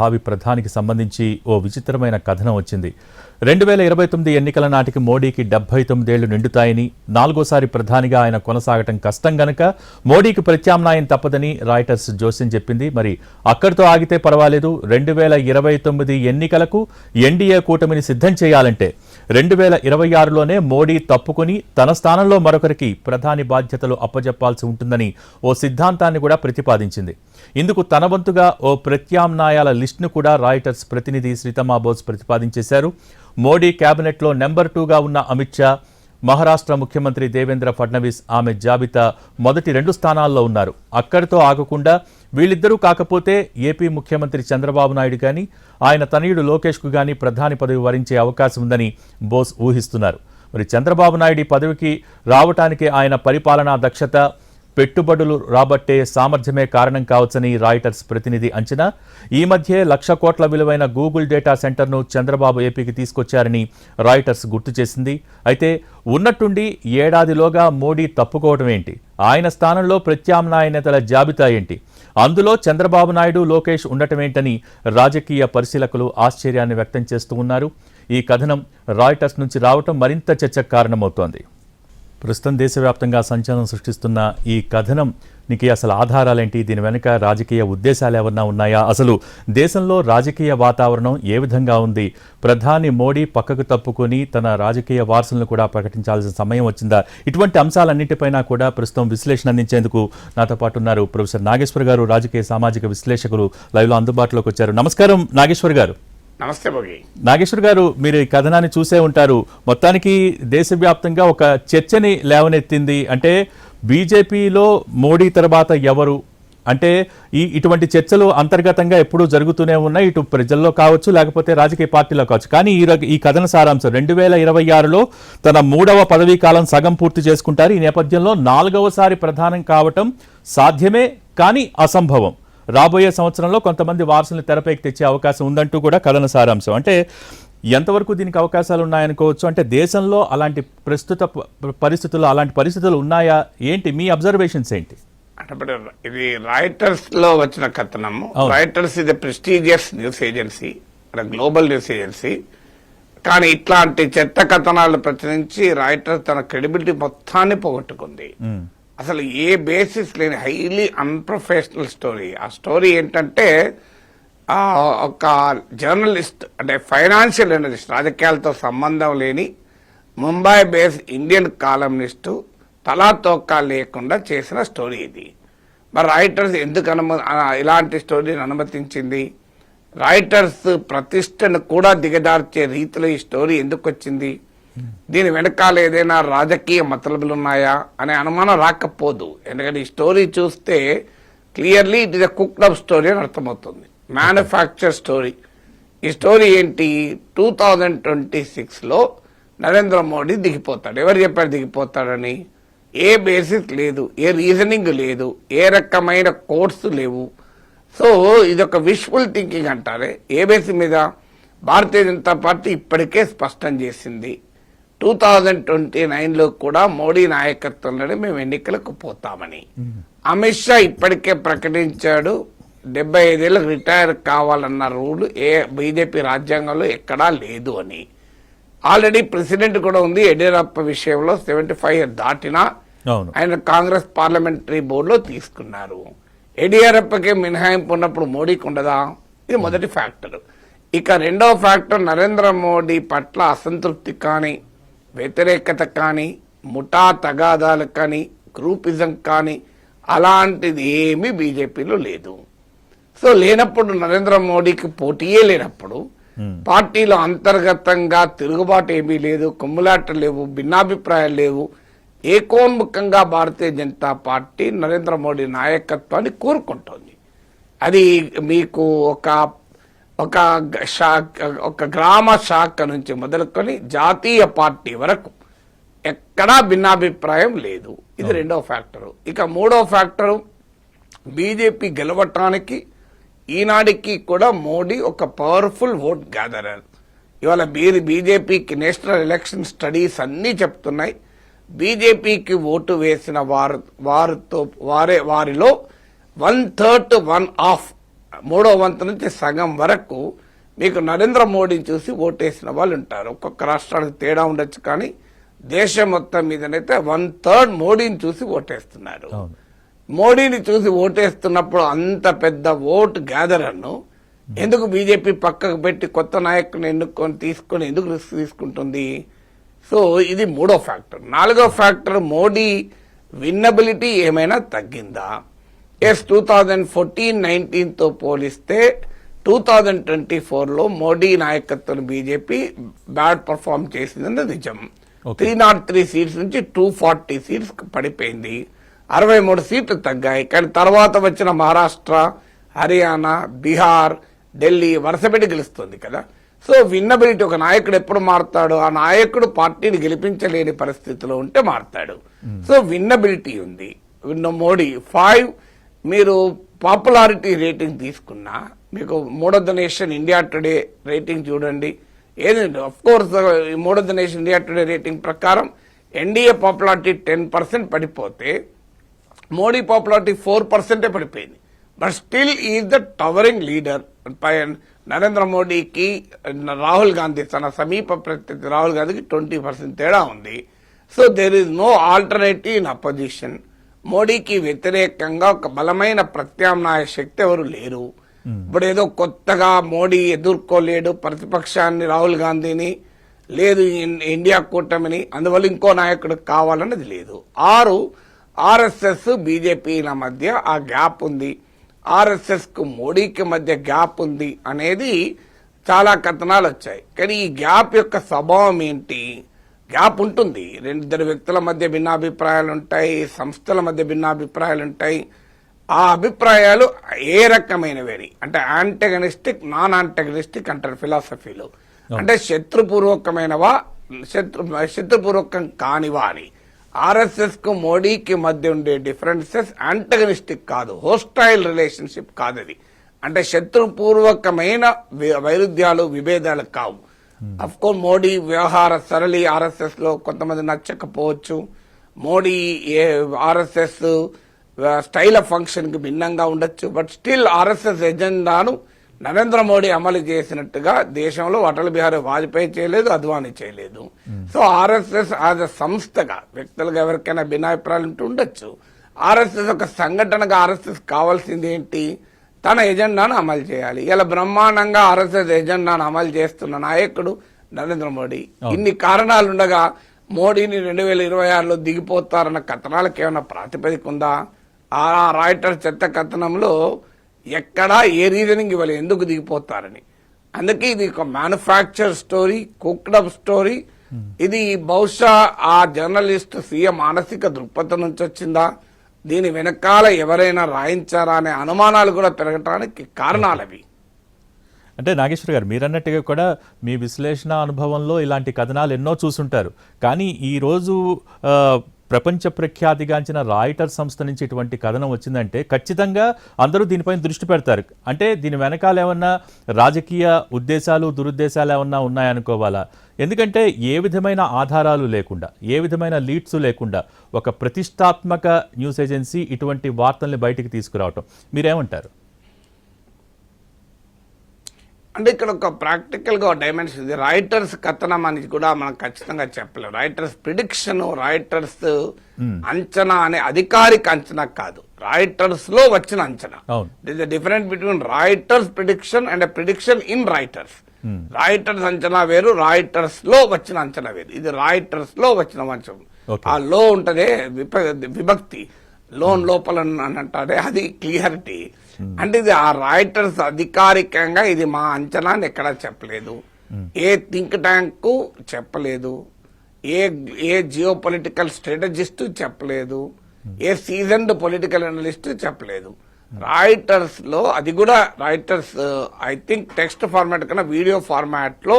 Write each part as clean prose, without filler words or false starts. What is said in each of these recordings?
భావి ప్రధానికి సంబంధించి ఓ విచిత్రమైన కథనం వచ్చింది. 2029 ఎన్నికల నాటికి మోడీకి 79 ఏళ్లు నిండుతాయని, నాలుగోసారి ప్రధానిగా ఆయన కొనసాగటం కష్టం గనక మోడీకి ప్రత్యామ్నాయం తప్పదని రాయిటర్స్ జోస్యం చెప్పింది. మరి అక్కడితో ఆగితే పర్వాలేదు, 2029 ఎన్నికలకు ఎన్డీఏ కూటమిని సిద్ధం చేయాలంటే 2026లోనే మోడీ తప్పుకుని తన స్థానంలో మరొకరికి ప్రధాని బాధ్యతలు అప్పజెప్పాల్సి ఉంటుందని ఓ సిద్ధాంతాన్ని కూడా ప్రతిపాదించింది. ఇందుకు తన వంతుగా ఓ ప్రత్యామ్నాయాల లిస్టును కూడా రాయిటర్స్ ప్రతినిధి శ్రీతమా బోస్ ప్రతిపాదించేశారు. మోడీ కేబినెట్లో నెంబర్ 2గా ఉన్న అమిత్ షా, మహారాష్ట్ర ముఖ్యమంత్రి దేవేంద్ర ఫడ్నవీస్ ఆమె జాబితా మొదటి 2 స్థానాల్లో ఉన్నారు. అక్కడితో ఆగకుండా వీళ్ళిద్దరూ కాకపోతే ఏపీ ముఖ్యమంత్రి చంద్రబాబు నాయుడు కానీ ఆయన తనయుడు లోకేష్కు కానీ ప్రధాని పదవి వరించే అవకాశం ఉందని బోస్ ఊహిస్తున్నారు. మరి చంద్రబాబు నాయుడు పదవికి రావటానికి ఆయన పరిపాలనా దక్షత, పెట్టుబడులు రాబట్టే సామర్థ్యమే కారణం కావచ్చని రాయిటర్స్ ప్రతినిధి అంచనా. ఈ మధ్యే 1,00,000 కోట్ల విలువైన గూగుల్ డేటా సెంటర్ను చంద్రబాబు ఏపీకి తీసుకొచ్చారని రాయిటర్స్ గుర్తు చేసింది. అయితే ఉన్నట్టుండి ఏడాదిలోగా మోడీ తప్పుకోవడం ఏంటి, ఆయన స్థానంలో ప్రత్యామ్నాయ నేతల జాబితా ఏంటి, అందులో చంద్రబాబు నాయుడు, లోకేష్ ఉండటమేంటని రాజకీయ పరిశీలకులు ఆశ్చర్యాన్ని వ్యక్తం చేస్తూ ఉన్నారు. ఈ కథనం రాయిటర్స్ నుంచి రావటం మరింత చర్చకు కారణమవుతోంది. ప్రస్తుతం దేశవ్యాప్తంగా సంచలనం సృష్టిస్తున్న ఈ కథనంకి అసలు ఆధారాలేంటి, దీని వెనుక రాజకీయ ఉద్దేశాలు ఏమన్నా ఉన్నాయా, అసలు దేశంలో రాజకీయ వాతావరణం ఏ విధంగా ఉంది, ప్రధాని మోడీ పక్కకు తప్పుకొని తన రాజకీయ వారసులను కూడా ప్రకటించాల్సిన సమయం వచ్చిందా, ఇటువంటి అంశాలన్నింటిపైన కూడా ప్రస్తుతం విశ్లేషణ అందించేందుకు నాతో పాటు ఉన్నారు ప్రొఫెసర్ నాగేశ్వర్ గారు, రాజకీయ సామాజిక విశ్లేషకులు లైవ్లో అందుబాటులోకి వచ్చారు. నమస్కారం నాగేశ్వర్ గారు. నమస్తే భోగి. నాగేశ్వర్ గారు, మీరు ఈ కథనాన్ని చూసే ఉంటారు. మొత్తానికి దేశవ్యాప్తంగా ఒక చర్చని లేవనెత్తింది. అంటే బీజేపీలో మోడీ తర్వాత ఎవరు అంటే ఇటువంటి చర్చలు అంతర్గతంగా ఎప్పుడూ జరుగుతూనే ఉన్నాయి, ఇటు ప్రజల్లో కావచ్చు లేకపోతే రాజకీయ పార్టీలో కావచ్చు. కానీ ఈ కథన సారాంశం 2026లో తన 3వ పదవీ కాలం సగం పూర్తి చేసుకుంటారు. ఈ నేపథ్యంలో 4వసారి ప్రధానం కావటం సాధ్యమే కానీ అసంభవం, రాబోయే సంవత్సరంలో కొంతమంది వారసులను తెరపైకి తెచ్చే అవకాశం ఉందంటూ కూడా కథన సారాంశం. అంటే ఎంతవరకు దీనికి అవకాశాలు ఉన్నాయనుకోవచ్చు, అంటే దేశంలో అలాంటి ప్రస్తుత పరిస్థితుల్లో అలాంటి పరిస్థితులు ఉన్నాయా, ఏంటి మీ అబ్జర్వేషన్స్ ఏంటి? అంటే ఇది రాయిటర్స్ లో వచ్చిన కథనము. రాయిటర్స్ ఇది prestigious news agency, global news agency. కానీ ఇట్లాంటి చెత్త కథనాలు ప్రచురించి రాయిటర్స్ తన క్రెడిబిలిటీ మొత్తాన్ని పోగొట్టుకుంది. అసలు ఏ బేసిస్ లేని హైలీ అన్ప్రొఫెషనల్ స్టోరీ. ఆ స్టోరీ ఏంటంటే ఒక జర్నలిస్ట్, అంటే ఫైనాన్షియల్ అనలిస్ట్, రాజకీయాలతో సంబంధం లేని ముంబై బేస్ ఇండియన్ కాలమ్నిస్టు తలా తోకా లేకుండా చేసిన స్టోరీ ఇది. మరి రాయిటర్స్ ఎందుకు ఇలాంటి స్టోరీని అనుమతించింది? రాయిటర్స్ ప్రతిష్టను కూడా దిగజార్చే రీతిలో ఈ స్టోరీ ఎందుకు వచ్చింది? దీని వెనకాల ఏదైనా రాజకీయ మతలబులు ఉన్నాయా అనే అనుమానం రాకపోదు. ఎందుకంటే ఈ స్టోరీ చూస్తే clearly it is a cooked up story అని అర్థమవుతుంది, మ్యానుఫ్యాక్చర్ స్టోరీ. ఈ స్టోరీ ఏంటి? 2026లో నరేంద్ర మోడీ దిగిపోతాడు. ఎవరు చెప్పారు దిగిపోతాడని? ఏ బేసిస్ లేదు, ఏ రీజనింగ్ లేదు, ఏ రకమైన కోర్సు లేవు. సో ఇదొక విష్ఫుల్ థింకింగ్ అంటారే. ఏ బేసిస్ మీద? భారతీయ జనతా పార్టీ ఇప్పటికే స్పష్టం చేసింది 2029లో కూడా మోడీ నాయకత్వంలోనే మేము ఎన్నికలకు పోతామని. అమిత్ షా ఇప్పటికే ప్రకటించాడు 75 ఏళ్ళకు రిటైర్ కావాలన్న రూల్ ఏ బీజేపీ రాజ్యాంగంలో ఎక్కడా లేదు అని. ఆల్రెడీ ప్రెసిడెంట్ కూడా ఉంది. యడియూరప్ప విషయంలో 75 ఇయర్స్ దాటినా ఆయన కాంగ్రెస్ పార్లమెంటరీ బోర్డులో తీసుకున్నారు. యడియూరప్పకే మినహాయింపు ఉన్నప్పుడు మోడీకి ఉండదా? ఇది మొదటి ఫ్యాక్టర్. ఇక రెండవ ఫ్యాక్టర్, నరేంద్ర మోడీ పట్ల అసంతృప్తి కానీ, వ్యతిరేకత కానీ, ముఠా తగాదాలు కానీ, గ్రూపిజం కానీ అలాంటిది ఏమీ బీజేపీలో లేదు. సో లేనప్పుడు, నరేంద్ర మోడీకి పోటీయే లేనప్పుడు, పార్టీలో అంతర్గతంగా తిరుగుబాటు ఏమీ లేదు, కుమ్ములాట లేవు, భిన్నాభిప్రాయాలు లేవు, ఏకోన్ముఖంగా భారతీయ జనతా పార్టీ నరేంద్ర మోడీ నాయకత్వాన్ని కోరుకుంటోంది. అది మీకు ఒక గ్రామ శాఖ నుంచి మొదలుకొని జాతీయ పార్టీ వరకు ఎక్కడా భిన్నాభిప్రాయం లేదు. ఇది రెండవ ఫ్యాక్టరు. ఇక మూడవ ఫ్యాక్టరు, బీజేపీ గెలవటానికి ఈనాడికి కూడా మోడీ ఒక పవర్ఫుల్ ఓట్ గ్యాదరర్. ఇవాళ బీజేపీకి నేషనల్ ఎలక్షన్ స్టడీస్ అన్నీ చెప్తున్నాయి, బీజేపీకి ఓటు వేసిన వారిలో 1/3 to 1/2 మూడో వంతు నుంచి సగం వరకు మీకు నరేంద్ర మోడీని చూసి ఓటేసిన వాళ్ళు ఉంటారు. ఒక్కొక్క రాష్ట్రానికి తేడా ఉండొచ్చు, కానీ దేశం మొత్తం మీదనైతే 1/3 మోడీని చూసి ఓటేస్తున్నారు. మోడీని చూసి ఓటేస్తున్నప్పుడు అంత పెద్ద ఓట్ గ్యాదరర్ను ఎందుకు బీజేపీ పక్కకు పెట్టి కొత్త నాయకుని ఎన్నుకొని తీసుకొని ఎందుకు రిస్క్ తీసుకుంటుంది? సో ఇది మూడో ఫ్యాక్టర్. నాలుగో ఫ్యాక్టర్, మోడీ విన్నబిలిటీ ఏమైనా తగ్గిందా? ఎస్, 2014-19తో పోలిస్తే 2024లో మోడీ నాయకత్వం బీజేపీ బ్యాడ్ పర్ఫార్మ్ చేసిందని నిజం. 303 సీట్స్ నుంచి 240 సీట్స్ పడిపోయింది, 63 సీట్లు తగ్గాయి. కానీ తర్వాత వచ్చిన మహారాష్ట్ర, హర్యానా, బీహార్, ఢిల్లీ వరుసపెట్టి గెలుస్తుంది కదా. సో విన్నబిలిటీ, ఒక నాయకుడు ఎప్పుడు మారుతాడు, ఆ నాయకుడు పార్టీని గెలిపించలేని పరిస్థితిలో ఉంటే మారుతాడు. సో విన్నబిలిటీ ఉంది. మోడీ 5, మీరు పాపులారిటీ రేటింగ్ తీసుకున్నా మీకు mode of the nation India today rating చూడండి. ఏదండి, of course mode of the nation India today rating ప్రకారం ఎన్డీఏ పాపులారిటీ 10% పడిపోతే మోడీ పాపులారిటీ 4% పడిపోయింది. But still is the towering leader. Narendra మోడీకి రాహుల్ గాంధీ, తన సమీప ప్రత్యర్థి రాహుల్ గాంధీకి 20% తేడా ఉంది. So there is no alternative in opposition. మోడీకి వ్యతిరేకంగా ఒక బలమైన ప్రత్యామ్నాయ శక్తి ఎవరు లేరు. ఇప్పుడు ఏదో కొత్తగా మోడీ ఎదుర్కోలేడు ప్రతిపక్షాన్ని, రాహుల్ గాంధీని, లేదు ఇండియా కూటమిని, అందువల్ల ఇంకో నాయకుడు కావాలన్నది లేదు. 6, ఆర్ఎస్ఎస్ బీజేపీల మధ్య ఆ గ్యాప్ ఉంది, ఆర్ఎస్ఎస్ కు మోడీకి మధ్య గ్యాప్ ఉంది అనేది చాలా కథనాలు వచ్చాయి. కానీ ఈ గ్యాప్ యొక్క స్వభావం ఏంటి? గ్యాప్ ఉంటుంది, ఇద్దరు వ్యక్తుల మధ్య భిన్నాభిప్రాయాలు ఉంటాయి, సంస్థల మధ్య భిన్నాభిప్రాయాలు ఉంటాయి. ఆ అభిప్రాయాలు ఏ రకమైనవి అంటే యాంటగనిస్టిక్, నాన్ యాంటగనిస్టిక్ అంటారు ఫిలాసఫీలో. అంటే శత్రుపూర్వకమైనవా, శత్రుపూర్వకం కానివా అని. ఆర్ఎస్ఎస్ కు మోడీకి మధ్య ఉండే డిఫరెన్సెస్ యాంటగనిస్టిక్ కాదు, హోస్టైల్ రిలేషన్షిప్ కాదు. అది అంటే శత్రుపూర్వకమైన వైరుధ్యాలు, విభేదాలు కావు. అఫ్ కోర్స్ మోడీ వ్యవహార సరళి ఆర్ఎస్ఎస్ లో కొంతమంది నచ్చకపోవచ్చు. Modi RSS style of function కి భిన్నంగా ఉండొచ్చు. బట్ స్టిల్ ఆర్ఎస్ఎస్ ఎజెండాను నరేంద్ర మోడీ అమలు చేసినట్టుగా దేశంలో అటల్ బిహారీ వాజ్పేయి చేయలేదు, అద్వానీ చేయలేదు. సో ఆర్ఎస్ఎస్ యాజ్ అ సంస్థగా, వ్యక్తులుగా ఎవరికైనా భిన్నాభిప్రాయాలు ఉంటూ ఉండొచ్చు. ఆర్ఎస్ఎస్ ఒక సంఘటనగా ఆర్ఎస్ఎస్ కావాల్సింది ఏంటి? తన ఎజెండాను అమలు చేయాలి. ఇలా బ్రహ్మాండంగా ఆర్ఎస్ఎస్ ఎజెండాను అమలు చేస్తున్న నాయకుడు నరేంద్ర మోడీ. ఇన్ని కారణాలుండగా మోడీని 2026లో దిగిపోతారన్న కథనాలకు ఏమైనా ప్రాతిపదిక ఉందా? ఆ రాయిటర్ చెత్త కథనంలో ఎక్కడా ఏ రీజనింగ్ ఇవ్వలేదు ఎందుకు దిగిపోతారని. అందుకే ఇది ఒక మ్యానుఫ్యాక్చర్ స్టోరీ, కుక్డప్ స్టోరీ. ఇది బహుశా ఆ జర్నలిస్ట్ సీఎం మానసిక దృక్పథం నుంచి వచ్చిందా, దీని వెనకాల ఎవరైనా రాయించారా అనే అనుమానాలు కూడా పెరగటానికి కారణాలవి. అంటే నాగేశ్వర్ గారు, మీరన్నట్టుగా కూడా మీ విశ్లేషణ అనుభవంలో ఇలాంటి కథనాలు ఎన్నో చూసుంటారు. కానీ ఈరోజు ప్రపంచ ప్రఖ్యాతిగాంచిన రాయిటర్ సంస్థ నుంచి ఇటువంటి కథనం వచ్చిందంటే ఖచ్చితంగా అందరూ దీనిపైన దృష్టి పెడతారు. అంటే దీని వెనకాల ఏమన్నా రాజకీయ ఉద్దేశాలు, దురుద్దేశాలు ఏమన్నా ఉన్నాయనుకోవాలా? ఎందుకంటే ఏ విధమైన ఆధారాలు లేకుండా, ఏ విధమైన లీడ్స్ లేకుండా ఒక ప్రతిష్టాత్మక న్యూస్ ఏజెన్సీ ఇటువంటి వార్తల్ని బయటికి తీసుకురావటం, మీరేమంటారు? అంటే ఇక్కడ ఒక ప్రాక్టికల్ గా డైమెన్షన్ ఉంది. రాయిటర్స్ కథనం అని కూడా మనం ఖచ్చితంగా చెప్పలేము. రాయిటర్స్ ప్రిడిక్షన్, రాయిటర్స్ అంచనా అనే అధికారిక అంచనా కాదు, రాయిటర్స్ లో వచ్చిన అంచనా. This difference between Reuters prediction and prediction in writers. Reuters అంచనా వేరు, రాయిటర్స్ లో వచ్చిన అంచనా వేరు. ఇది రాయిటర్స్ లో వచ్చిన అంచనా. ఆ లో ఉంటదే విభక్తి, లోన్ లోపల అని అంటారే, అది క్లియరిటీ. అంటే ఇది ఆ రైటర్స్ అధికారికంగా ఇది మా అంచనా ఎక్కడా చెప్పలేదు, ఏ థింక్ ట్యాంక్ చెప్పలేదు, ఏ జియో పొలిటికల్ స్ట్రాటజిస్ట్ చెప్పలేదు, ఏ సీజన్డ్ పొలిటికల్ అనలిస్ట్ చెప్పలేదు. రాయిటర్స్ లో, అది కూడా Reuters I think text format కన్నా వీడియో ఫార్మాట్ లో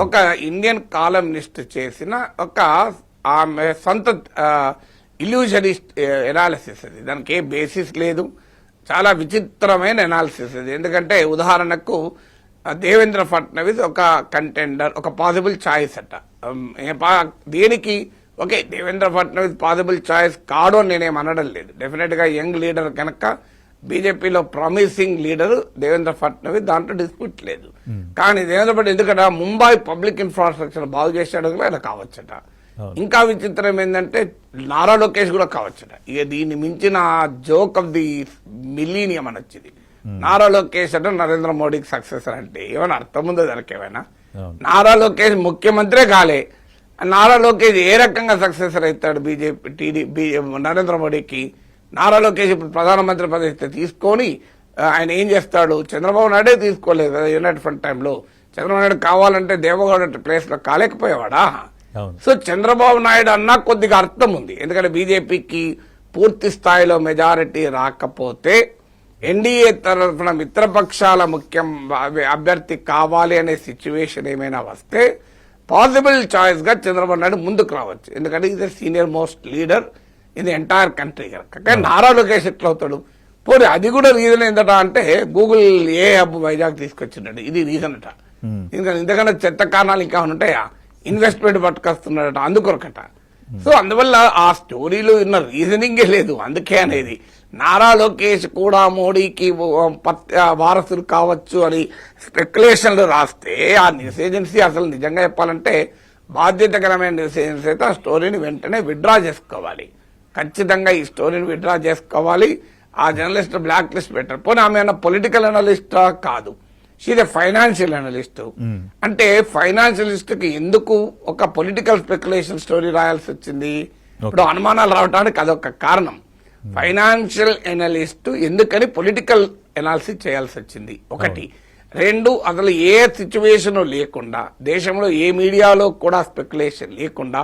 ఒక ఇండియన్ కాలమ్నిస్ట్ చేసిన ఒక ఆమె సొంత ఇల్యూజనిస్ట్ ఎనాలిసిస్. అది దానికి ఏ బేసిస్ లేదు, చాలా విచిత్రమైన ఎనాలిసిస్ అది. ఎందుకంటే ఉదాహరణకు దేవేంద్ర ఫడ్నవీస్ ఒక కంటెండర్, ఒక పాసిబుల్ చాయిస్ అట. దేనికి? Okay, Devendra Fadnavis possible choice కాడు అని నేనేం అనడం లేదు. డెఫినెట్ గా యంగ్ లీడర్ కనుక బీజేపీలో ప్రామిసింగ్ లీడర్ దేవేంద్ర ఫడ్నవీస్, దాంట్లో డిస్ప్యూట్ లేదు. కానీ దేవేంద్ర ఫడ్నవీస్ ఎందుకంటే ముంబై పబ్లిక్ ఇన్ఫ్రాస్ట్రక్చర్ బాగు చేశాడు ఆయన కావచ్చట. ఇంకా విచిత్రం ఏంటంటే నారా లోకేష్ కూడా కావచ్చట. ఇక దీన్ని మించిన జోక్ ఆఫ్ ది మిలీనియం అని వచ్చింది. నారా లోకేష్ అంటే నరేంద్ర మోడీకి సక్సెసర్ అంటే ఏమైనా అర్థం ఉందో దానికి ఏమైనా? నారా లోకేష్ ముఖ్యమంత్రే కాలే, నారా లోకేష్ ఏ రకంగా సక్సెసర్ అవుతాడు బీజేపీ నరేంద్ర మోడీకి? నారా లోకేష్ ఇప్పుడు ప్రధానమంత్రి పదవి తీసుకొని ఆయన ఏం చేస్తాడు? చంద్రబాబు నాయుడే తీసుకోలేదు కదా యునైటెడ్ ఫ్రంట్ టైంలో. చంద్రబాబు నాయుడు కావాలంటే దేవగౌడ ప్లేస్ లో కాలేకపోయేవాడా? సో చంద్రబాబు నాయుడు అన్నా కొద్దిగా అర్థం ఉంది. ఎందుకంటే బీజేపీకి పూర్తి స్థాయిలో మెజారిటీ రాకపోతే ఎన్డీఏ తరఫున మిత్రపక్షాల ముఖ్యం అభ్యర్థి కావాలి అనే సిచ్యువేషన్ ఏమైనా వస్తే పాసిబుల్ చాయిస్ గా చంద్రబాబు నాయుడు ముందుకు రావచ్చు. ఎందుకంటే ఇది senior most leader in the entire country కనుక. కానీ నారా లోకేష్ ఎట్లా అవుతాడు? పోనీ అది కూడా రీజన్ ఏంటట అంటే గూగుల్ ఏ హబ్ వైజాగ్ తీసుకొచ్చిండడు, ఇది రీజన్ అట. ఎందుకంటే ఇంతకన్నా చెత్త కారణాలు ఇంకా ఉంటాయా? ఇన్వెస్ట్మెంట్ పట్టుకొస్తున్నాడట అందుకొరకట. సో అందువల్ల ఆ స్టోరీలో ఉన్న రీజనింగే లేదు. అందుకే అనేది నారా లోకేష్ కూడా మోడీకి వారసులు కావచ్చు అని స్పెక్యులేషన్లు రాస్తే ఆ న్యూస్ ఏజెన్సీ అసలు నిజంగా చెప్పాలంటే బాధ్యతకరమైన న్యూస్ ఏజెన్సీ అయితే ఆ స్టోరీని వెంటనే విత్డ్రా చేసుకోవాలి. ఖచ్చితంగా ఈ స్టోరీని విత్డ్రా చేసుకోవాలి. ఆ జర్నలిస్ట్ బ్లాక్ లిస్ట్ పెట్టారు. పోనీ ఆమె ఏమన్నా పొలిటికల్ అనలిస్టా? కాదు, షీఈ్ ఎ ఫైనాన్షియల్ అనలిస్ట్. అంటే ఫైనాన్షియలిస్ట్ కి ఎందుకు ఒక పొలిటికల్ స్పెక్యులేషన్ స్టోరీ రాయాల్సి వచ్చింది? ఇప్పుడు అనుమానాలు రావడానికి అదొక కారణం. ఫైనాన్షియల్ ఎనలిస్ట్ ఎందుకని పొలిటికల్ ఎనాలిసిస్ చేయాల్సి వచ్చింది ఒకటి. రెండు, అసలు ఏ సిచ్యువేషన్ లేకుండా దేశంలో ఏ మీడియాలో కూడా స్పెక్యులేషన్ లేకుండా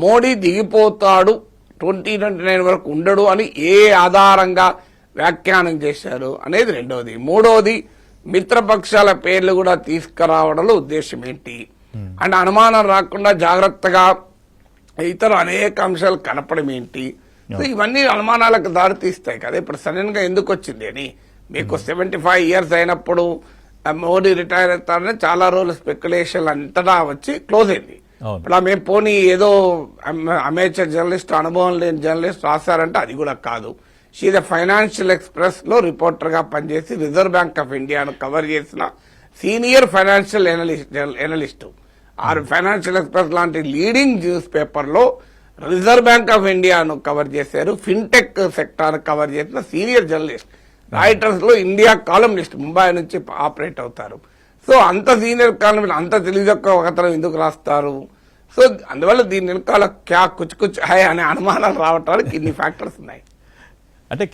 మోడీ దిగిపోతాడు 2029 వరకు ఉండడు అని ఏ ఆధారంగా వ్యాఖ్యానం చేశారు అనేది రెండవది. మూడవది, మిత్రపక్షాల పేర్లు కూడా తీసుకురావడంలో ఉద్దేశం ఏంటి అంటే అనుమానం రాకుండా జాగ్రత్తగా ఇతర అనేక అంశాలు కనపడం ఏంటి? సో ఇవన్నీ అనుమానాలకు దారితీస్తాయి కదా. ఇప్పుడు సడన్ గా ఎందుకు వచ్చింది అని మీకు 75 years అయినప్పుడు మోడీ రిటైర్ అవుతారని చాలా రోజులు స్పెక్యులేషన్ అంతటా వచ్చి క్లోజ్ అయింది. ఇప్పుడు మేము పోనీ ఏదో అమేచర్ జర్నలిస్ట్, అనుభవం లేని జర్నలిస్ట్ రాశారంటే అది కూడా కాదు. షీఈ్ ద ఫైనాన్షియల్ ఎక్స్ప్రెస్ లో రిపోర్టర్ గా పనిచేసి రిజర్వ్ బ్యాంక్ ఆఫ్ ఇండియాను కవర్ చేసిన సీనియర్ ఫైనాన్షియల్ ఎనలిస్ట్. ఆ ఫైనాన్షియల్ ఎక్స్ప్రెస్ లాంటి లీడింగ్ న్యూస్ పేపర్ లో రిజర్వ్ బ్యాంక్ ఆఫ్ ఇండియాను కవర్ చేశారు. ఫిన్టెక్ సెక్టార్ కవర్ చేసిన సీనియర్ జర్నలిస్ట్. రాయిటర్స్ లో ఇండియా కాలమ్నిస్ట్, ముంబై నుంచి ఆపరేట్ అవుతారు. సో అంత సీనియర్ కాలమ్నిస్ట్ అంత తెలియదొక్క ఒకతరం ఎందుకు రాస్తారు? సో అందువల్ల దీని వెనకాల క్యా కుచ్ కుచ్ హై అనే అనుమానాలు రావటానికి ఇన్ని ఫ్యాక్టర్స్ ఉన్నాయి. అంటే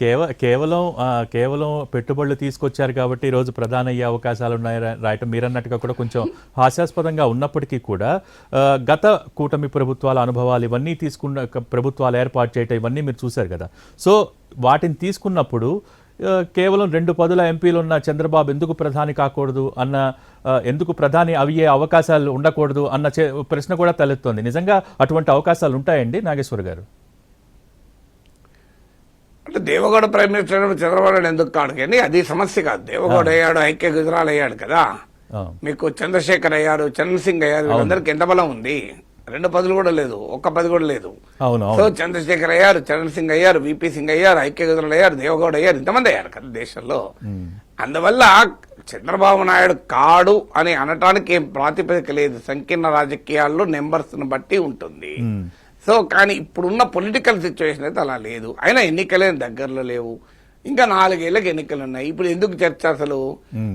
కేవలం పెట్టుబడులు తీసుకొచ్చారు కాబట్టి ఈరోజు ప్రధాన అయ్యే అవకాశాలు ఉన్నాయి రాయటం మీరన్నట్టుగా కూడా కొంచెం హాస్యాస్పదంగా ఉన్నప్పటికీ కూడా గత కూటమి ప్రభుత్వాల అనుభవాలు ఇవన్నీ తీసుకున్న ప్రభుత్వాలు ఏర్పాటు చేయటం ఇవన్నీ మీరు చూశారు కదా. సో వాటిని తీసుకున్నప్పుడు కేవలం 2 పదుల ఎంపీలు ఉన్న చంద్రబాబు ఎందుకు ప్రధాని కాకూడదు అన్న, ఎందుకు ప్రధాని అయ్యే అవకాశాలు ఉండకూడదు అన్న ప్రశ్న కూడా తలెత్తుంది. నిజంగా అటువంటి అవకాశాలు ఉంటాయండి నాగేశ్వర్ గారు? అంటే దేవగౌడ ప్రైమ్ మినిస్టర్ చంద్రబాబు నాయుడు ఎందుకు కాడు కానీ అది సమస్య కాదు. దేవగౌడ అయ్యాడు, ఐక్య గుజరాల్ అయ్యాడు కదా, మీకు చంద్రశేఖర్ అయ్యారు, చరణ్ సింగ్ అయ్యారు, వీళ్ళందరికీ ఎంత బలం ఉంది? 2 పదులు కూడా లేదు, 1 పది కూడా లేదు. సో చంద్రశేఖర్ అయ్యారు, చరణ్ సింగ్ అయ్యారు, విపి సింగ్ అయ్యారు, ఐక్య గుజరాల్ అయ్యారు, దేవగౌడ అయ్యారు, ఇంతమంది అయ్యారు కదా దేశంలో. అందువల్ల చంద్రబాబు నాయుడు కాడు అని అనటానికి ఏం ప్రాతిపదిక లేదు. సంకీర్ణ రాజకీయాల్లో నెంబర్స్ ను బట్టి ఉంటుంది. సో కానీ ఇప్పుడున్న పొలిటికల్ సిచ్యువేషన్ అయితే అలా లేదు. అయినా ఎన్నికలే దగ్గరలో లేవు, ఇంకా 4 ఏళ్లకు ఎన్నికలు ఉన్నాయి. ఇప్పుడు ఎందుకు చర్చ అసలు?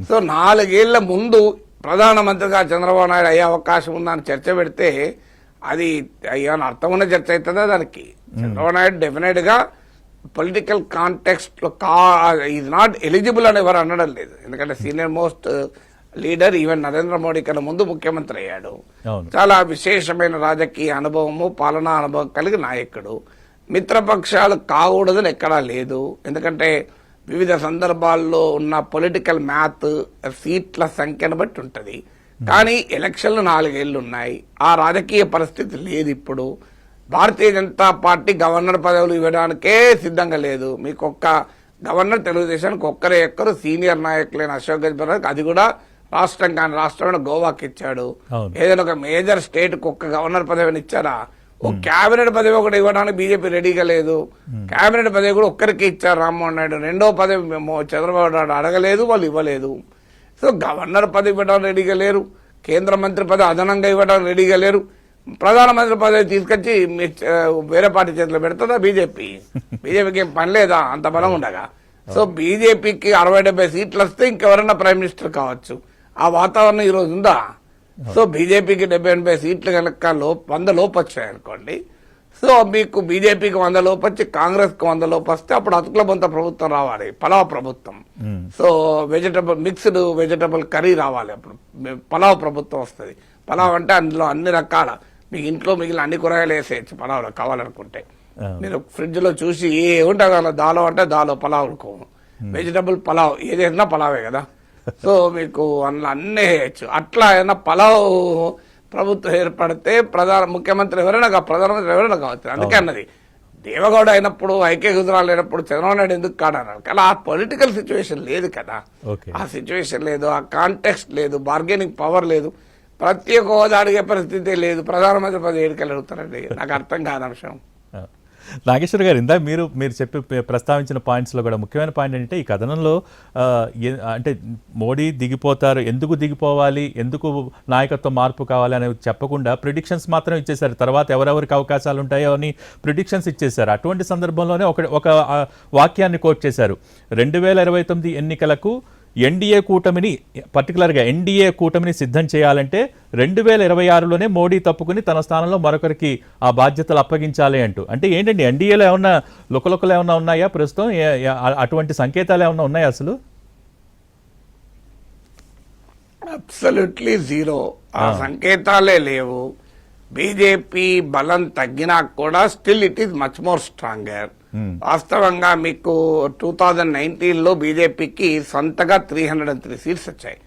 సో 4 ఏళ్ల ముందు ప్రధానమంత్రిగా చంద్రబాబు నాయుడు అయ్యే అవకాశం ఉందని చర్చ పెడితే అది అయ్యాను అర్థం ఉన్న చర్చ అవుతుందా దానికి? చంద్రబాబు నాయుడు డెఫినెట్ గా పొలిటికల్ కాంటెక్స్ట్ లో ఈజ్ నాట్ ఎలిజిబుల్ అని ఎవరు అనడం లేదు. ఎందుకంటే senior most leader, even Narendra Modi కన్నా ముందు ముఖ్యమంత్రి అయ్యాడు. చాలా విశేషమైన రాజకీయ అనుభవము, పాలనా అనుభవం కలిగిన నాయకుడు. మిత్రపక్షాలు కాకూడదని ఎక్కడా లేదు. ఎందుకంటే వివిధ సందర్భాల్లో ఉన్న పొలిటికల్ మ్యాథ్ సీట్ల సంఖ్యను బట్టి ఉంటది. కానీ ఎలక్షన్లు 4 ఏళ్లు ఉన్నాయి, ఆ రాజకీయ పరిస్థితి లేదు. ఇప్పుడు భారతీయ జనతా పార్టీ గవర్నర్ పదవులు ఇవ్వడానికే సిద్ధంగా లేదు. మీకు ఒక్క గవర్నర్ తెలుగుదేశానికి ఒక్కరు సీనియర్ నాయకులైన అశోక్ గజపతి, అది కూడా రాష్ట్రం కాని రాష్ట్రంలో గోవాకి ఇచ్చాడు. ఏదైనా ఒక మేజర్ స్టేట్ కు ఒక్క గవర్నర్ పదవిని ఇచ్చారా? ఓ క్యాబినెట్ పదవి ఒకటి ఇవ్వడానికి బీజేపీ రెడీగా లేదు. క్యాబినెట్ పదవి కూడా ఒక్కరికి ఇచ్చారు రామ్మోహన్ నాయుడు. రెండో పదవి చంద్రబాబు నాయుడు అడగలేదు, వాళ్ళు ఇవ్వలేదు. సో గవర్నర్ పదవి ఇవ్వడానికి రెడీగా లేరు, కేంద్ర మంత్రి పదవి అదనంగా ఇవ్వడానికి రెడీగా లేరు. ప్రధానమంత్రి పదవి తీసుకొచ్చి వేరే పార్టీ చేతిలో పెడుతుందా బీజేపీ? బీజేపీకి ఏం పని లేదా అంత బలం ఉండగా? సో బీజేపీకి 60-70 సీట్లు వస్తే ఇంకెవరన్నా ప్రైమ్ మినిస్టర్ కావచ్చు. ఆ వాతావరణం ఈ రోజు ఉందా? సో బీజేపీకి 70-80 సీట్లు కనుక 100 లోపు వచ్చాయనుకోండి, సో మీకు బీజేపీకి 100 లోపు వచ్చి కాంగ్రెస్ కు 100 లోపు వస్తే అప్పుడు అతుకుల బొంత ప్రభుత్వం రావాలి, పలావ్ ప్రభుత్వం. సో మిక్స్డ్ వెజిటబుల్ కర్రీ రావాలి, అప్పుడు పలావ్ ప్రభుత్వం వస్తుంది. పలావ్ అంటే అందులో అన్ని రకాల మీకు ఇంట్లో మిగిలిన అన్ని కూరగాయలు వేసేయచ్చు పలావ్లో కావాలనుకుంటే. మీరు ఫ్రిడ్జ్ లో చూసి ఏ ఉంటాయి, దాలో అంటే దాలో, పలావ్ అనుకో, వెజిటబుల్ పలావ్ ఏదైనా పలావే కదా. సో మీకు అందులో అన్నీ వేయచ్చు. అట్లా ఏదైనా పలావ్ ప్రభుత్వం ఏర్పడితే ముఖ్యమంత్రి ప్రధానమంత్రి ఎవరైనా కావచ్చు. అందుకే అన్నది దేవగౌడ అయినప్పుడు, ఐకే గుజరాల్ అయినప్పుడు చంద్రబాబు నాయుడు ఎందుకు కాడన్నారు? కానీ ఆ పొలిటికల్ సిచ్యువేషన్ లేదు కదా. ఆ సిచ్యువేషన్ లేదు, ఆ కాంటెక్స్ట్ లేదు, బార్గెనింగ్ పవర్ లేదు, ప్రత్యేక హోదా అడిగే పరిస్థితి లేదు. ప్రధానమంత్రి పదవి ఏడుకెళ్ళి అడుగుతారండి, నాకు అర్థం కాని అంశం. నాగేశ్వర గారు, ఇందా మీరు చెప్పి ప్రస్తావించిన పాయింట్స్లో కూడా ముఖ్యమైన పాయింట్ ఏంటంటే ఈ కథనంలో అంటే మోడీ దిగిపోతారు, ఎందుకు దిగిపోవాలి, ఎందుకు నాయకత్వ మార్పు కావాలి అనేది చెప్పకుండా ప్రిడిక్షన్స్ మాత్రం ఇచ్చేశారు. తర్వాత ఎవరెవరికి అవకాశాలు ఉంటాయో అని ప్రిడిక్షన్స్ ఇచ్చేశారు. అటువంటి సందర్భంలోనే ఒక వాక్యాన్ని కోట్ చేశారు. 2029 ఎన్నికలకు ఎన్డీఏ కూటమిని, పర్టికులర్గా ఎన్డీఏ కూటమిని సిద్ధం చేయాలంటే 2026లోనే మోడీ తప్పుకుని తన స్థానంలో మరొకరికి ఆ బాధ్యతలు అప్పగించాలి అంటూ. అంటే ఏంటండి, ఎన్డీఏలో ఏమన్నా లుకలుకలు ఏమన్నా ఉన్నాయా ప్రస్తుతం? అటువంటి సంకేతాలు ఏమన్నా ఉన్నాయా అసలు? Absolutely zero. ఆ సంకేతాలే లేవు. బీజేపీ బలం తగ్గినా కూడా still it is much more stronger. వాస్తవంగా మీకు 2019లో బీజేపీకి సొంతగా 303 సీట్స్ వచ్చాయి.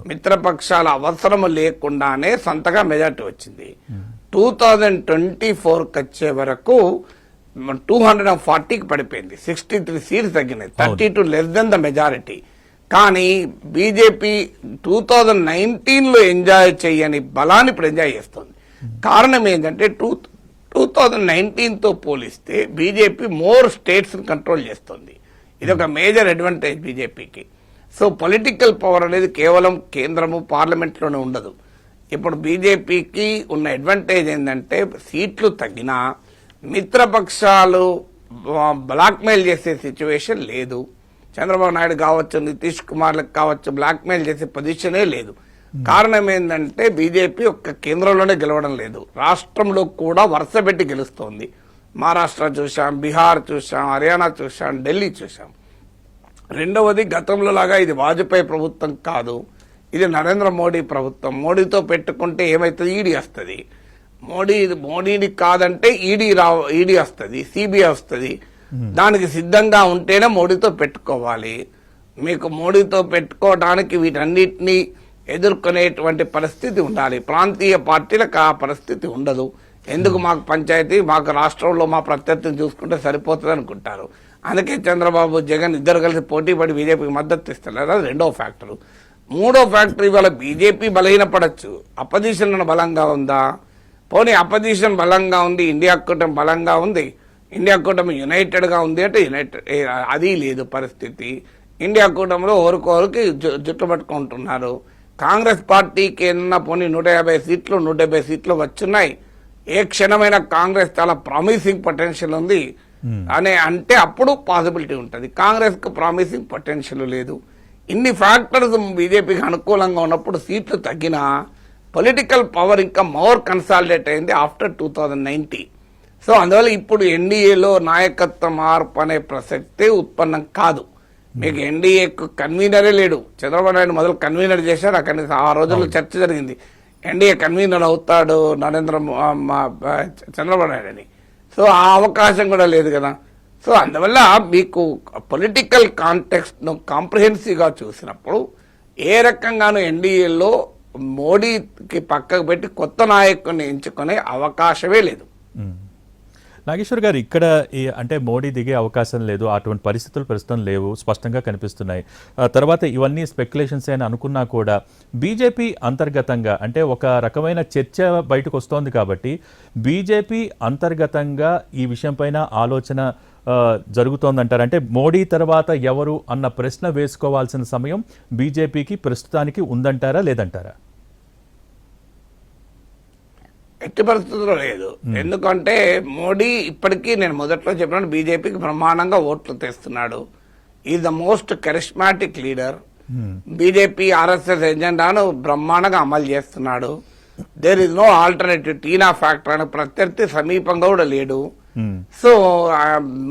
మిత్రపక్షాల అవసరం లేకుండానే సొంతగా మెజార్టీ వచ్చింది. 2024కి వచ్చే వరకు 240కి పడిపోయింది, 63 సీట్స్ తగ్గినాయి, 32 లెస్ దెన్ ద మెజారిటీ. కానీ బీజేపీ 2019లో ఎంజాయ్ చేయని బలాన్ని ఇప్పుడు ఎంజాయ్ చేస్తుంది. కారణం ఏంటంటే 2019తో పోలిస్తే బీజేపీ మోర్ స్టేట్స్ కంట్రోల్ చేస్తుంది. ఇది ఒక మేజర్ అడ్వాంటేజ్ బీజేపీకి. సో పొలిటికల్ పవర్ అనేది కేవలం కేంద్రము పార్లమెంట్లోనే ఉండదు. ఇప్పుడు బీజేపీకి ఉన్న అడ్వాంటేజ్ ఏంటంటే సీట్లు తగ్గినా మిత్రపక్షాలు బ్లాక్మెయిల్ చేసే సిచ్యువేషన్ లేదు. చంద్రబాబు నాయుడు కావచ్చు, నితీష్ కుమార్లకు కావచ్చు, బ్లాక్మెయిల్ చేసే పొజిషనే లేదు. కారణం ఏంటంటే బీజేపీ ఒక్క కేంద్రంలోనే గెలవడం లేదు, రాష్ట్రంలో కూడా వరుస పెట్టి గెలుస్తోంది. మహారాష్ట్ర చూసాం, బీహార్ చూసాం, హర్యానా చూసాం, ఢిల్లీ చూసాం. రెండవది, గతంలో లాగా ఇది వాజ్పేయి ప్రభుత్వం కాదు, ఇది నరేంద్ర మోడీ ప్రభుత్వం. మోడీతో పెట్టుకుంటే ఏమైతుంది, ఈడీ వస్తుంది. మోడీని కాదంటే ఈడీ వస్తుంది, సిబిఐ వస్తుంది. దానికి సిద్ధంగా ఉంటేనే మోడీతో పెట్టుకోవాలి. మీకు మోడీతో పెట్టుకోవడానికి వీటన్నిటినీ ఎదుర్కొనేటువంటి పరిస్థితి ఉండాలి. ప్రాంతీయ పార్టీలకు ఆ పరిస్థితి ఉండదు. ఎందుకు మాకు పంచాయతీ, మాకు రాష్ట్రంలో మా ప్రత్యర్థిని చూసుకుంటే సరిపోతుంది అనుకుంటారు. అందుకే చంద్రబాబు, జగన్ ఇద్దరు కలిసి పోటీ పడి బీజేపీకి మద్దతు ఇస్తున్నారు. అది రెండో ఫ్యాక్టర్. మూడో ఫ్యాక్టర్, ఇవాళ బీజేపీ బలహీనపడచ్చు, అపోజిషన్ బలంగా ఉందా? పోనీ అపోజిషన్ బలంగా ఉంది, ఇండియా కూటమి బలంగా ఉంది, ఇండియా కూటమి యునైటెడ్ గా ఉంది అంటే అది లేదు పరిస్థితి. ఇండియా కూటమిలో ఒకరికొరికి జుట్టు పట్టుకుంటున్నారు. కాంగ్రెస్ పార్టీకి ఏమన్నా పోనీ 150 సీట్లు 170 సీట్లు వచ్చున్నాయి. ఏ క్షణమైన కాంగ్రెస్ చాలా ప్రామిసింగ్ పొటెన్షియల్ ఉంది అని అంటే అప్పుడు పాసిబిలిటీ ఉంటుంది. కాంగ్రెస్ కు ప్రామిసింగ్ పొటెన్షియల్ లేదు. ఇన్ని ఫ్యాక్టర్స్ బీజేపీకి అనుకూలంగా ఉన్నప్పుడు సీట్లు తగ్గినా పొలిటికల్ పవర్ ఇంకా మోర్ కన్సాలిడేట్ అయింది ఆఫ్టర్ 2019. సో అందువల్ల ఇప్పుడు ఎన్డీఏలో నాయకత్వ మార్పు అనే ప్రసక్తే ఉత్పన్నం కాదు. మీకు ఎన్డీఏకు కన్వీనరే లేడు. చంద్రబాబు నాయుడు మొదలు కన్వీనర్ చేశారు, అక్కడి ఆ రోజుల్లో చర్చ జరిగింది ఎన్డీఏ కన్వీనర్ అవుతాడు చంద్రబాబు నాయుడు అని. సో ఆ అవకాశం కూడా లేదు కదా. సో అందువల్ల మీకు పొలిటికల్ కాంటెక్స్ట్ ను కాంప్రిహెన్సివ్ గా చూసినప్పుడు ఏ రకంగానూ ఎన్డీఏలో మోడీకి పక్కకు పెట్టి కొత్త నాయకుడిని ఎంచుకునే అవకాశమే లేదు. నాగేశ్వర్ గారు ఇక్కడ అంటే మోడీ దిగే అవకాశం లేదు, అటువంటి పరిస్థితులు ప్రస్తుతం లేవు, స్పష్టంగా కనిపిస్తున్నాయి. తర్వాత ఇవన్నీ స్పెక్యులేషన్స్ అని అనుకున్నా కూడా బీజేపీ అంతర్గతంగా అంటే ఒక రకమైన చర్చ బయటకు వస్తోంది కాబట్టి బీజేపీ అంతర్గతంగా ఈ విషయం పైన ఆలోచన జరుగుతోందంటారు. అంటే మోడీ తర్వాత ఎవరు అన్న ప్రశ్న వేసుకోవాల్సిన సమయం బీజేపీకి ప్రస్తుతానికి ఉందంటారా లేదంటారా? ఎట్టి పరిస్థితుల్లో లేదు. ఎందుకంటే మోడీ ఇప్పటికీ నేను మొదట్లో చెప్పినట్టు బీజేపీకి బ్రహ్మాండంగా ఓట్లు తెస్తున్నాడు. Is the most charismatic leader. BJP RSS ఎజెండాను బ్రహ్మాండంగా అమలు చేస్తున్నాడు. There is no alternative. TINA factor అనే ప్రత్యర్థి సమీపంగా కూడా లేడు. సో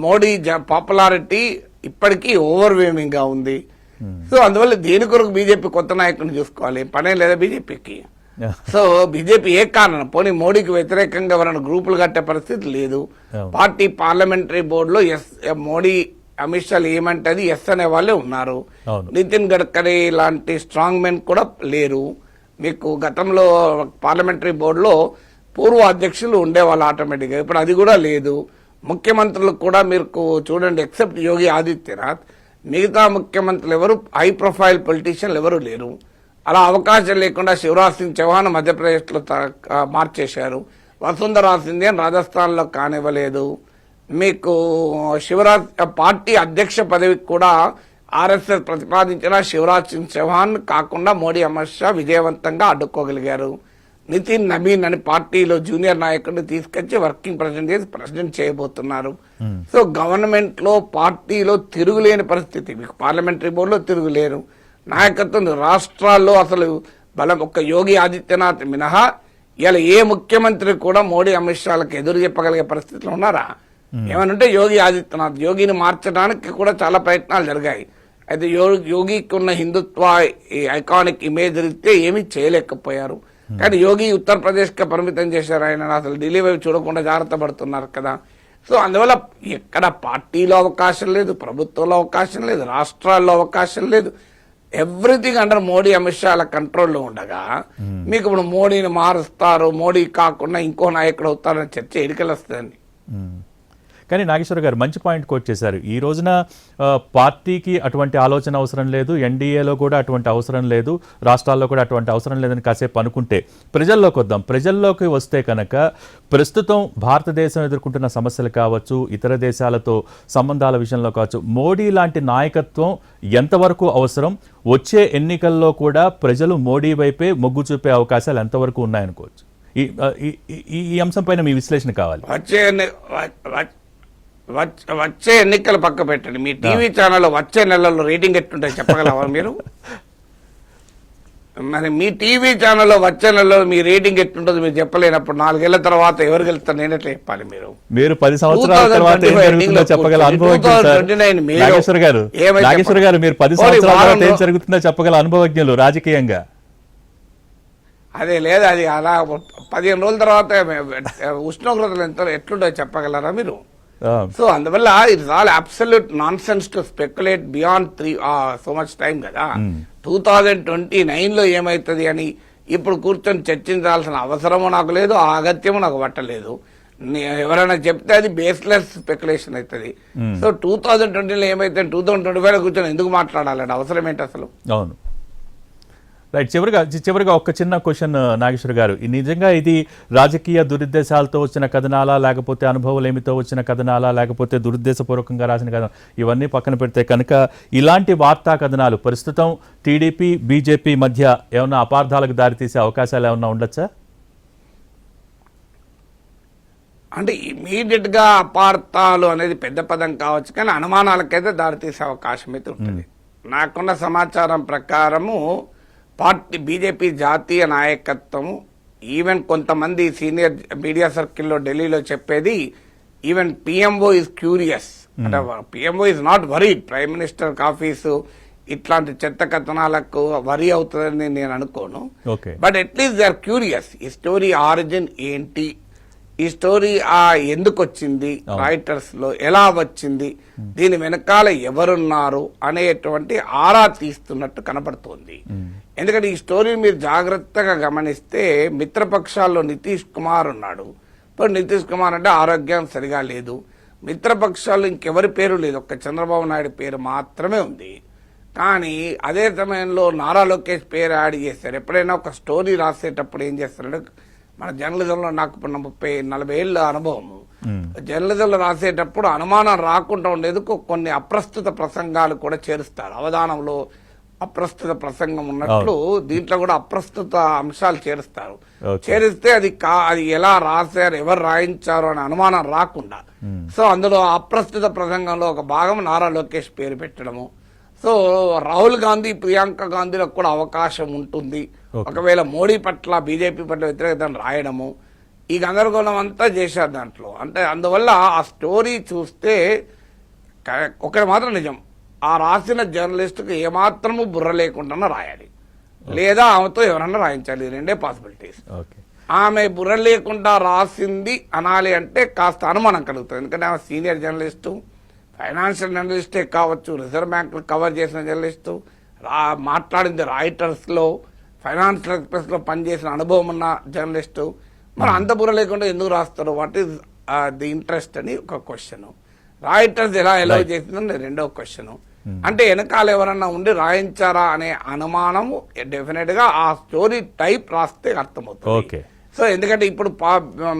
మోడీ పాపులారిటీ ఇప్పటికీ ఓవర్వేమింగ్ గా ఉంది. సో అందువల్ల దేని కొరకు బీజేపీ కొత్త నాయకుడిని చూసుకోవాలి, పనే లేదా బీజేపీకి. సో బీజేపీ ఏ కారణం పోనీ మోడీకి వ్యతిరేకంగా ఎవరైనా గ్రూపులు కట్టే పరిస్థితి లేదు. పార్టీ పార్లమెంటరీ బోర్డులో మోడీ అమిత్ షా ఏమంటే అది ఎస్ అనే వాళ్ళే ఉన్నారు. నితిన్ గడ్కరీ లాంటి స్ట్రాంగ్ మెన్ కూడా లేరు. మీకు గతంలో పార్లమెంటరీ బోర్డులో పూర్వ అధ్యక్షులు ఉండేవాళ్ళు ఆటోమేటిక్గా, ఇప్పుడు అది కూడా లేదు. ముఖ్యమంత్రులు కూడా మీరు చూడండి, ఎక్సెప్ట్ యోగి ఆదిత్యనాథ్ మిగతా ముఖ్యమంత్రులు ఎవరు హై ప్రొఫైల్ పొలిటీషియన్లు ఎవరు లేరు. అలా అవకాశం లేకుండా శివరాజ్ సింగ్ చౌహాన్ మధ్యప్రదేశ్లో మార్చేశారు. వసుంధరా సింధియన్ రాజస్థాన్లో కానివ్వలేదు. మీకు శివరాజ్ పార్టీ అధ్యక్ష పదవికి కూడా ఆర్ఎస్ఎస్ ప్రతిపాదించిన శివరాజ్ సింగ్ చౌహాన్ కాకుండా మోడీ అమిత్ షా విజయవంతంగా అడ్డుకోగలిగారు. నితిన్ నబీన్ అని పార్టీలో జూనియర్ నాయకుడిని తీసుకొచ్చి వర్కింగ్ ప్రెసిడెంట్ చేసి ప్రెసిడెంట్ చేయబోతున్నారు. సో గవర్నమెంట్ లో పార్టీలో తిరుగులేని పరిస్థితి. మీకు పార్లమెంటరీ బోర్డులో తిరుగులేరు. నాయకత్వం రాష్ట్రాల్లో అసలు బలం ఒక్క యోగి ఆదిత్యనాథ్ మినహా ఇలా ఏ ముఖ్యమంత్రి కూడా మోడీ అమిత్ షాలకు ఎదురు చెప్పగలిగే పరిస్థితిలో ఉన్నారా? ఏమనంటే యోగి ఆదిత్యనాథ్, యోగిని మార్చడానికి కూడా చాలా ప్రయత్నాలు జరిగాయి. అయితే యోగికి ఉన్న హిందుత్వ ఐకానిక్ ఇమేజ్ రీత్యా ఏమీ చేయలేకపోయారు. కానీ యోగి ఉత్తరప్రదేశ్ కి పరిమితం చేశారు. ఆయన అసలు ఢిల్లీ వైపు చూడకుండా జాగ్రత్త పడుతున్నారు కదా. సో అందువల్ల ఎక్కడ పార్టీలో అవకాశం లేదు, ప్రభుత్వంలో అవకాశం లేదు, రాష్ట్రాల్లో అవకాశం లేదు. ఎవ్రీథింగ్ అండర్ మోడీ అమిత్ షాల కంట్రోల్లో ఉండగా మీకు ఇప్పుడు మోడీని మారుస్తారు, మోడీ కాకుండా ఇంకో నాయకుడు అవుతారని చర్చ ఎడికెళ్ళొస్తుందండి. కానీ నాగేశ్వర గారు మంచి పాయింట్ కోట్ చేశారు. ఈ రోజున పార్టీకి అటువంటి ఆలోచన అవసరం లేదు, ఎన్డీఏలో కూడా అటువంటి అవసరం లేదు, రాష్ట్రాల్లో కూడా అటువంటి అవసరం లేదని కాసేపు అనుకుంటే ప్రజల్లోకి వద్దాం. ప్రజల్లోకి వస్తే కనుక ప్రస్తుతం భారతదేశం ఎదుర్కొంటున్న సమస్యలు కావచ్చు, ఇతర దేశాలతో సంబంధాల విషయంలో కావచ్చు, మోడీ లాంటి నాయకత్వం ఎంతవరకు అవసరం, వచ్చే ఎన్నికల్లో కూడా ప్రజలు మోడీ వైపే మొగ్గు చూపే అవకాశాలు ఎంతవరకు ఉన్నాయనుకోవచ్చు? ఈ అంశం పైన మీ విశ్లేషణ కావాలి. వచ్చే ఎన్నికలు పక్క పెట్టండి. మీ టీవీ ఛానల్లో వచ్చే నెలల్లో రేటింగ్ ఎట్టుంటాయి చెప్పగలవా మీరు? మరి మీ టీవీ ఛానల్లో వచ్చే నెలలో మీ రేటింగ్ ఎట్టుంటుంది మీరు చెప్పలేనప్పుడు 4 ఏళ్ల తర్వాత ఎవరు గెలుస్తారు నేను ఎట్లా చెప్పాలి? మీరు 10 సంవత్సరాల తర్వాత చెప్పగల నాగేశ్వర గారు మీరు 10 సంవత్సరాల తర్వాత ఏం జరుగుతుందో చెప్పగల అనుభవజ్ఞులు రాజకీయంగా. అదే లేదు, అది అలా 15 రోజుల తర్వాత ఉష్ణోగ్రతలు ఎట్లుంటో చెప్పగలరా మీరు? సో అందువల్ల it's all absolute non sense to speculate beyond so much time కదా. 2029 లో ఏమైతుంది అని ఇప్పుడు కూర్చొని చర్చించాల్సిన అవసరము నాకు లేదు, ఆ అగత్యము నాకు పట్టలేదు. ఎవరైనా చెప్తే అది బేస్లెస్ స్పెక్యులేషన్ అవుతుంది. సో 2020లో ఏమైతే 2025 కూర్చొని ఎందుకు మాట్లాడాలండి? అవసరం ఏంటి అసలు? అవును, రైట్. చివరిగా ఒక చిన్న క్వశ్చన్ నాగేశ్వర గారు, నిజంగా ఇది రాజకీయ దురుద్దేశాలతో వచ్చిన కథనాలా, లేకపోతే అనుభవాలు ఏమితో వచ్చిన కథనాలా, లేకపోతే దురుద్దేశపూర్వకంగా రాసిన కథనం, ఇవన్నీ పక్కన పెడితే కనుక ఇలాంటి వార్తా కథనాలు ప్రస్తుతం టీడీపీ బీజేపీ మధ్య ఏమన్నా అపార్థాలకు దారితీసే అవకాశాలు ఏమన్నా ఉండొచ్చా? అంటే ఇమీడియట్ గా అపార్థాలు అనేది పెద్ద పదం కావచ్చు, కానీ అనుమానాలకైతే దారితీసే అవకాశం అయితే ఉంటుంది. నాకున్న సమాచారం ప్రకారము పార్టీ బీజేపీ జాతీయ నాయకత్వము, ఈవెన్ కొంతమంది సీనియర్ మీడియా సర్కిల్లో ఢిల్లీలో చెప్పేది, ఈవెన్ పిఎంఓ ఇస్ క్యూరియస్. అంటే PMO is not worried. Prime minister office ఇట్లాంటి చెత్త కథనాలకు వరీ అవుతుందని నేను అనుకోను. But at least they are curious. ఈ స్టోరీ ఆరిజిన్ ఏంటి, ఈ స్టోరీ ఎందుకు వచ్చింది, రైటర్స్ లో ఎలా వచ్చింది, దీని వెనకాల ఎవరున్నారు అనేటువంటి ఆరా తీస్తున్నట్టు కనబడుతోంది. ఎందుకంటే ఈ స్టోరీని మీరు జాగ్రత్తగా గమనిస్తే మిత్రపక్షాల్లో నితీష్ కుమార్ ఉన్నాడు, ఇప్పుడు నితీష్ కుమార్ అంటే ఆరోగ్యం సరిగా లేదు. మిత్రపక్షాలు ఇంకెవరి పేరు లేదు, ఒక్క చంద్రబాబు నాయుడు పేరు మాత్రమే ఉంది. కానీ అదే సమయంలో నారా లోకేష్ పేరు యాడ్ చేశారు. ఎప్పుడైనా ఒక స్టోరీ రాసేటప్పుడు ఏం చేస్తారంటే, మన జర్నలిజంలో నాకు 30-40 ఏళ్ళ అనుభవము, జర్నలిజంలో రాసేటప్పుడు అనుమానం రాకుండా ఉండేందుకు కొన్ని అప్రస్తుత ప్రసంగాలు కూడా చేరుస్తారు. అవధానంలో అప్రస్తుత ప్రసంగం ఉన్నట్లు దీంట్లో కూడా అప్రస్తుత అంశాలు చేరుస్తారు. చేరిస్తే అది ఎలా రాశారు, ఎవరు రాయించారు అనే అనుమానం రాకుండా. సో అందులో అప్రస్తుత ప్రసంగంలో ఒక భాగం నారా లోకేష్ పేరు పెట్టడము. సో రాహుల్ గాంధీ, ప్రియాంక గాంధీలకు కూడా అవకాశం ఉంటుంది ఒకవేళ మోడీ పట్ల, బీజేపీ పట్ల వ్యతిరేకతను రాయడము. ఈ గందరగోళం అంతా చేశారు దాంట్లో. అంటే అందువల్ల ఆ స్టోరీ చూస్తే ఒకటి మాత్రం నిజం, ఆ రాసిన జర్నలిస్టుకు ఏమాత్రము బుర్ర లేకుండా రాయాలి, లేదా ఆమెతో ఎవరన్నా రాయించాలి. రెండే పాసిబిలిటీస్. ఆమె బుర్ర లేకుండా రాసింది అనాలి అంటే కాస్త అనుమానం కలుగుతుంది. ఎందుకంటే ఆమె సీనియర్ జర్నలిస్టు, ఫైనాన్షియల్ జర్నలిస్టే కావచ్చు, రిజర్వ్ బ్యాంక్ కవర్ చేసిన జర్నలిస్టు, మాట్లాడింది రాయిటర్స్లో, ఫైనాన్షియల్ ఎక్స్ప్రెస్లో పనిచేసిన అనుభవం ఉన్న జర్నలిస్టు. మరి అంత బుర్ర లేకుండా ఎందుకు రాస్తారు? వాట్ ఈస్ ది ఇంట్రెస్ట్ అని ఒక క్వశ్చన్. రాయిటర్స్ ఎలా ఎలవ్ చేసిందని రెండో క్వశ్చన్. అంటే వెనకాల ఎవరన్నా ఉండి రాయించారా అనే అనుమానము డెఫినెట్ గా ఆ స్టోరీ టైప్ రాస్తే అర్థమవుతుంది. సో ఎందుకంటే ఇప్పుడు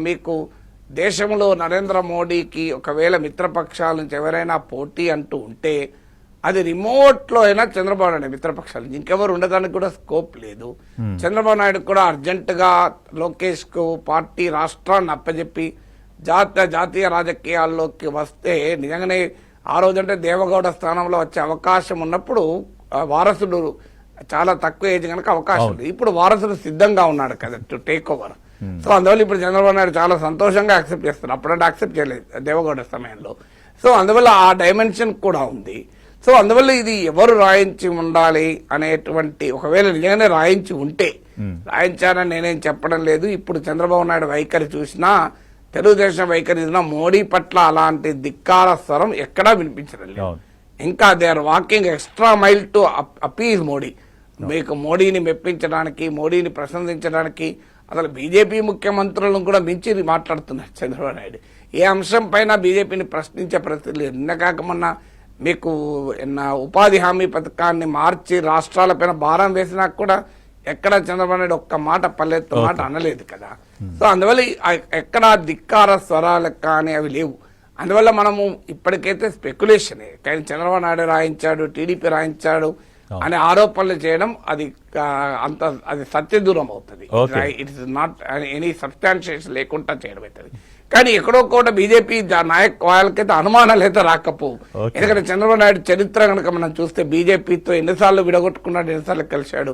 మీకు దేశంలో నరేంద్ర మోడీకి ఒకవేళ మిత్రపక్షాల నుంచి ఎవరైనా పోటీ అంటూ ఉంటే అది రిమోట్ లో అయినా చంద్రబాబు నాయుడు మిత్రపక్షాలు, ఇంకెవరు ఉండడానికి కూడా స్కోప్ లేదు. చంద్రబాబు నాయుడు కూడా అర్జెంట్ గా లోకేష్ కు పార్టీ రాష్ట్రాన్ని అప్పచెప్పి జాతీయ రాజకీయాల్లోకి వస్తే నిజంగానే ఆ రోజంటే దేవగౌడ స్థానంలో వచ్చే అవకాశం ఉన్నప్పుడు వారసుడు చాలా తక్కువ ఏజ్ కనుక అవకాశం లేదు. ఇప్పుడు వారసుడు సిద్ధంగా ఉన్నాడు కదా టు టేక్ ఓవర్. సో అందువల్ల ఇప్పుడు చంద్రబాబు నాయుడు చాలా సంతోషంగా యాక్సెప్ట్ చేస్తారు. అప్పుడంటే యాక్సెప్ట్ చేయలేదు దేవగౌడ సమయంలో. సో అందువల్ల ఆ డైమెన్షన్ కూడా ఉంది. సో అందువల్ల ఇది ఎవరు రాయించి ఉండాలి అనేటువంటి, ఒకవేళ నిజంగానే రాయించి ఉంటే, రాయించారని నేనేం చెప్పడం లేదు. ఇప్పుడు చంద్రబాబు నాయుడు వైఖరి చూసినా, తెలుగుదేశం వైఖరి చూసినా మోడీ పట్ల అలాంటి ధిక్కార స్వరం ఎక్కడా వినిపించడం లేదు. ఇంకా they are walking extra mile to appease Modi. మీకు మోడీని మెప్పించడానికి, మోడీని ప్రశంసించడానికి అసలు బీజేపీ ముఖ్యమంత్రులను కూడా మించి మాట్లాడుతున్నారు చంద్రబాబు నాయుడు. ఏ అంశం పైన బీజేపీని ప్రశ్నించే పరిస్థితి లేదు. నిన్న కాక మొన్న మీకు ఉపాధి హామీ పథకాన్ని మార్చి రాష్ట్రాలపైన భారం వేసినా కూడా ఎక్కడ చంద్రబాబు నాయుడు ఒక్క మాట పల్లెత్తు మాట అనలేదు కదా. సో అందువల్ల ఎక్కడ ధిక్కార స్వరాలు కానీ అవి లేవు. అందువల్ల మనము ఇప్పటికైతే స్పెక్యులేషనే. కానీ చంద్రబాబు నాయుడు రాయించాడు, టీడీపీ రాయించాడు అనే ఆరోపణలు చేయడం అది సత్య దూరం అవుతుంది. ఇట్స్ నాట్ ఎనీ సబ్స్టాన్షియేషన్ లేకుండా చేయడం అవుతుంది. కానీ ఎక్కడో కూడా బీజేపీ నాయకులకైతే అనుమానాలు అయితే రాకపోవు. ఎందుకంటే చంద్రబాబు నాయుడు చరిత్ర కనుక మనం చూస్తే బీజేపీతో ఎన్నిసార్లు విడగొట్టుకున్నాడు, ఎన్నిసార్లు కలిశాడు.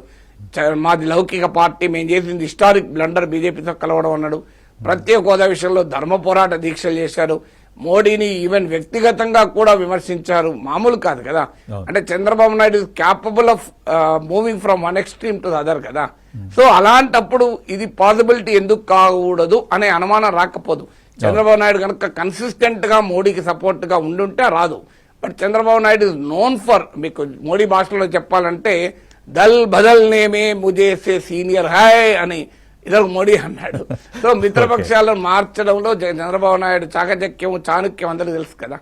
మాది లౌకిక పార్టీ, మేము చేసింది హిస్టారిక్ బ్లండర్ బీజేపీతో కలవడం అన్నాడు. ప్రత్యేక హోదా విషయంలో ధర్మ పోరాట దీక్షలు చేశారు. మోడీని ఈవెన్ వ్యక్తిగతంగా కూడా విమర్శించారు. మామూలు కాదు కదా. అంటే Chandrababu Naidu is capable of moving from one extreme to other కదా. సో అలాంటప్పుడు ఇది పాసిబిలిటీ ఎందుకు కాకూడదు అనే అనుమానం రాకపోదు. చంద్రబాబు నాయుడు కనుక కన్సిస్టెంట్ గా మోడీకి సపోర్ట్ గా ఉండుంటే రాదు. But Chandrababu Naidu is known for, మీకు మోడీ భాషలో చెప్పాలంటే దల్ బదల్ నేమే ముజే సే సీనియర్ హాయ్ అని ఇదొక మోడీ అన్నాడు. సో మిత్రపక్షాలను మార్చడంలో చంద్రబాబు నాయుడు చాకచక్యం, చాణుక్యం అందరూ తెలుసు కదా.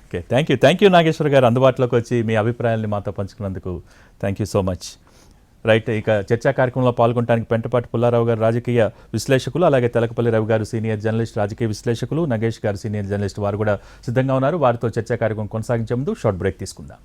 ఓకే, థ్యాంక్ యూ నాగేశ్వర గారు, అందుబాటులోకి వచ్చి మీ అభిప్రాయాన్ని మాతో పంచుకున్నందుకు thank you so much. Right, ఇక చర్చా కార్యక్రమంలో పాల్గొనడానికి పెంటపాటి పుల్లారావు గారు రాజకీయ విశ్లేషకులు, అలాగే తెలకపల్లి రవి గారు సీనియర్ జర్నలిస్ట్ రాజకీయ విశ్లేషకులు, నగేష్ గారు సీనియర్ జర్నలిస్ట్ వారు కూడా సిద్ధంగా ఉన్నారు. వారితో చర్చా కార్యక్రమం కొనసాగించే ముందు షార్ట్ బ్రేక్ తీసుకుందాం.